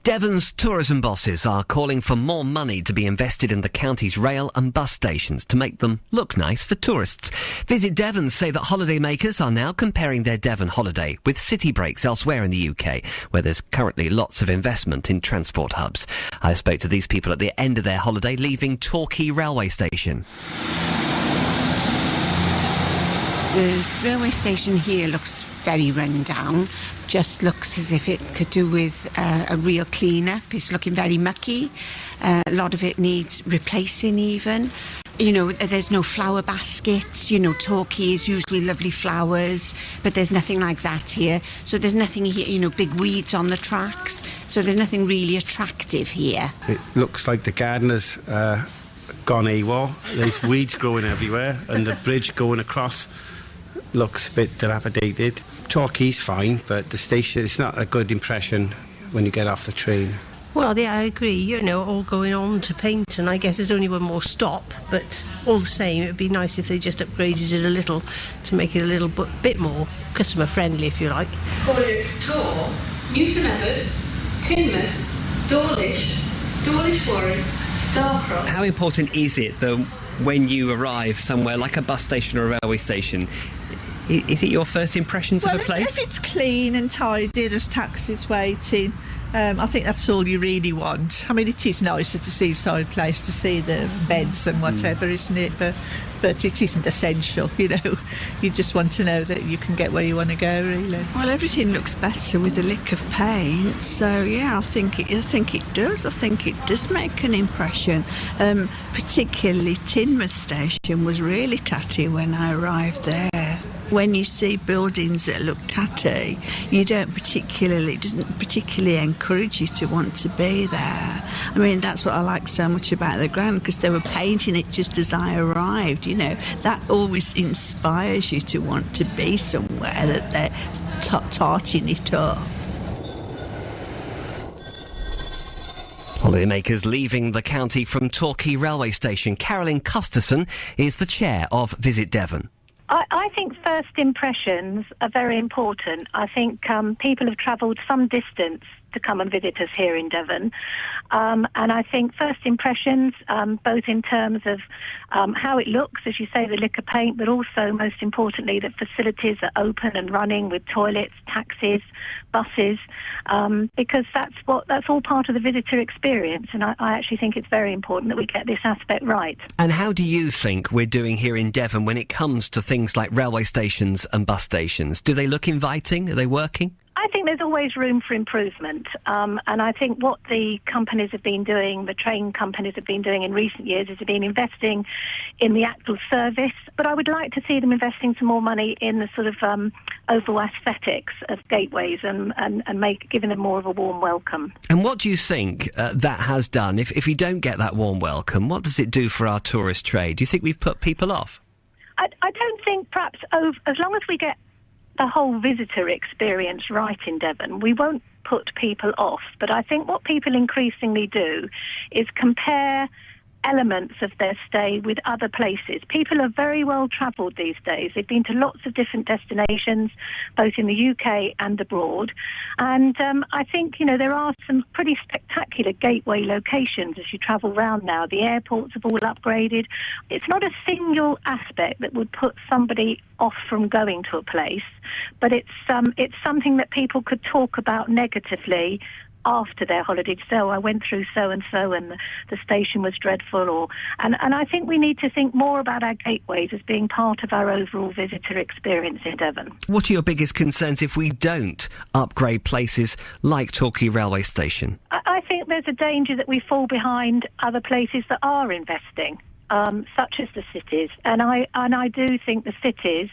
Devon's tourism bosses are calling for more money to be invested in the county's rail and bus stations to make them look nice for tourists. Visit Devon say that holidaymakers are now comparing their Devon holiday with city breaks elsewhere in the UK, where there's currently lots of investment in transport hubs. I spoke to these people at the end of their holiday, leaving Torquay railway station. The railway station here looks very run down, just looks as if it could do with a real clean-up. It's looking very mucky. A lot of it needs replacing even. You know, there's no flower baskets. You know, Torquay is usually lovely flowers, but there's nothing like that here. So there's nothing here, you know, big weeds on the tracks. So there's nothing really attractive here. It looks like the gardener's gone AWOL. There's weeds growing everywhere, and the bridge going across looks a bit dilapidated. Torquay's fine, but the station, it's not a good impression when you get off the train. Well, yeah, I agree. You know, all going on to paint, and I guess there's only one more stop, but all the same, it would be nice if they just upgraded it a little to make it a little bit more customer-friendly, if you like. College Tor, Newton Abbot, Teignmouth, Dawlish Warren, Starcross. How important is it that when you arrive somewhere like a bus station or a railway station, is it your first impressions of a place? If it's clean and tidy, there's taxis waiting. I think that's all you really want. I mean, it is nice at a seaside place to see the beds and whatever, isn't it? But it isn't essential, you know. You just want to know that you can get where you want to go, really. Well, everything looks better with a lick of paint. So, yeah, I think it does. I think it does make an impression. Particularly Teignmouth Station was really tatty when I arrived there. When you see buildings that look tatty, it doesn't particularly encourage you to want to be there. I mean, that's what I like so much about the Grand, because they were painting it just as I arrived, you know. That always inspires you to want to be somewhere that they're tarting it up. Holidaymakers leaving the county from Torquay railway station. Carolyn Custerson is the chair of Visit Devon. I think first impressions are very important. I think people have travelled some distance to come and visit us here in Devon. And I think first impressions, both in terms of how it looks, as you say, the lick of paint, but also, most importantly, that facilities are open and running with toilets, taxis, buses, because that's all part of the visitor experience. And I actually think it's very important that we get this aspect right. And how do you think we're doing here in Devon when it comes to things like railway stations and bus stations? Do they look inviting? Are they working? I think there's always room for improvement, and I think what the companies have been doing, the train companies have been doing in recent years, is they've been investing in the actual service, but I would like to see them investing some more money in the sort of overall aesthetics of gateways and giving them more of a warm welcome. And what do you think that has done? If we don't get that warm welcome, what does it do for our tourist trade? Do you think we've put people off? I don't think perhaps as long as we get the whole visitor experience right in Devon, we won't put people off. But I think what people increasingly do is compare elements of their stay with other places. People are very well travelled these days. They've been to lots of different destinations, both in the UK and abroad. And I think, you know, there are some pretty spectacular gateway locations as you travel round now. The airports have all upgraded. It's not a single aspect that would put somebody off from going to a place, but it's something that people could talk about negatively after their holiday. So I went through so-and-so and the station was dreadful. And I think we need to think more about our gateways as being part of our overall visitor experience in Devon. What are your biggest concerns if we don't upgrade places like Torquay railway station? I think there's a danger that we fall behind other places that are investing, such as the cities. And I do think the cities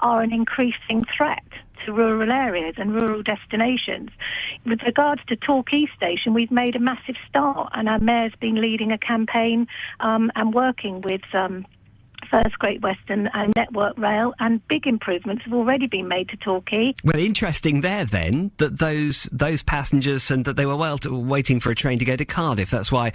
are an increasing threat to rural areas and rural destinations. With regards to Torquay Station, we've made a massive start, and our mayor's been leading a campaign and working with First Great Western and Network Rail, and big improvements have already been made to Torquay. Well, interesting there then that those passengers, and that they were waiting for a train to go to Cardiff. That's why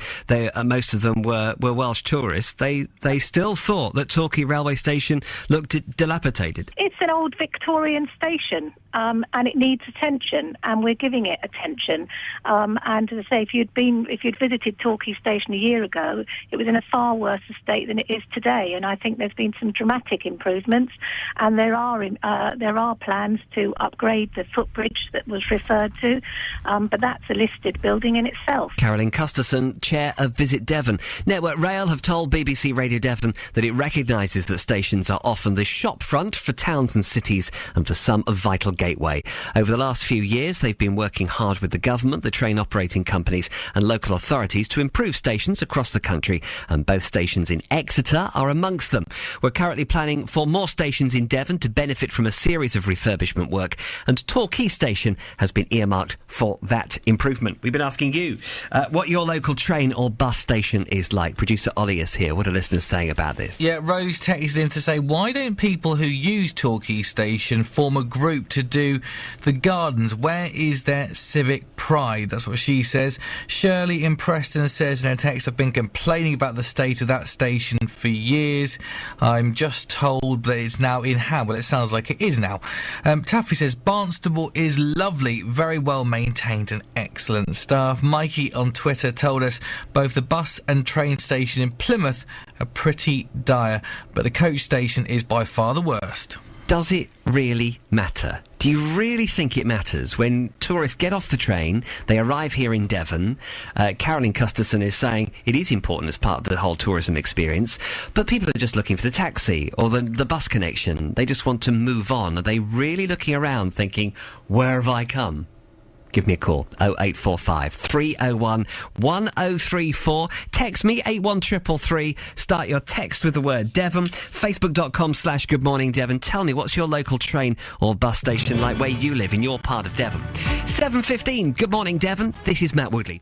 most of them were Welsh tourists. They still thought that Torquay railway station looked dilapidated. It's an old Victorian station, and it needs attention, and we're giving it attention. And as I say, if you'd visited Torquay Station a year ago, it was in a far worse state than it is today. And I think there's been some dramatic improvements, and there are plans to upgrade the footbridge that was referred to, but that's a listed building in itself. Carolyn Custerson, chair of Visit Devon. Network Rail have told BBC Radio Devon that it recognises that stations are often the shop front for towns and cities, and for some a vital gateway. Over the last few years, they've been working hard with the government, the train operating companies and local authorities to improve stations across the country, and both stations in Exeter are amongst them. We're currently planning for more stations in Devon to benefit from a series of refurbishment work, and Torquay Station has been earmarked for that improvement. We've been asking you what your local train or bus station is like. Producer Ollie is here. What are listeners saying about this? Yeah, Rose texted in to say, why don't people who use Torquay Station form a group to do the gardens? Where is their civic pride? That's what she says. Shirley in Preston says in her text, I've been complaining about the state of that station for years. I'm just told that it's now in hand. Well, it sounds like it is now. Taffy says, Barnstable is lovely, very well maintained and excellent staff. Mikey on Twitter told us both the bus and train station in Plymouth are pretty dire, but the coach station is by far the worst. Does it really matter? Do you really think it matters when tourists get off the train, they arrive here in Devon? Carolyn Custerson is saying it is important as part of the whole tourism experience, but people are just looking for the taxi or the bus connection. They just want to move on. Are they really looking around thinking, where have I come? Give me a call, 0845 301 1034. Text me, 81333. Start your text with the word Devon. Facebook.com/Good Morning Devon. Tell me, what's your local train or bus station like where you live in your part of Devon? 7:15, Good Morning Devon. This is Matt Woodley.